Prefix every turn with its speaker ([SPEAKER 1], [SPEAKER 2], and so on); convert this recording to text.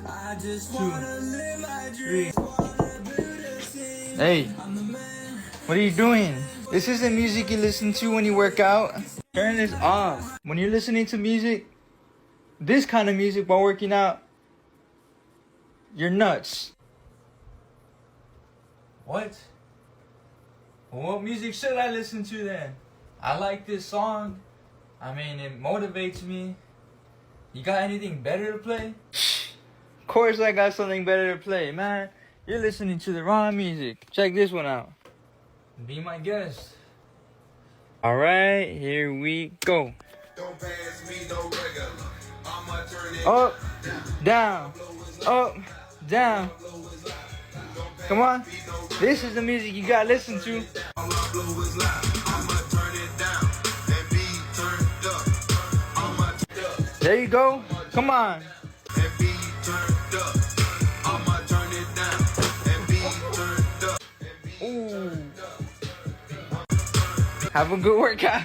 [SPEAKER 1] 2, 3. Hey, what are you doing? This isn't music you listen to when you work out. Turn this off. When you're listening to music, this kind of music while working out, you're nuts. What? Well, what music should I listen to then? I like this song. I mean, it motivates me. You got anything better to play? Of course I got something better to play, man. You're listening to the wrong music. Check this one out. Be my guest. Alright, here we go. Don't pass me no regular. I'ma turn it up, down, up, down. Come on. This is the music you gotta listen to. There you go. Come on. Ooh. Have a good workout.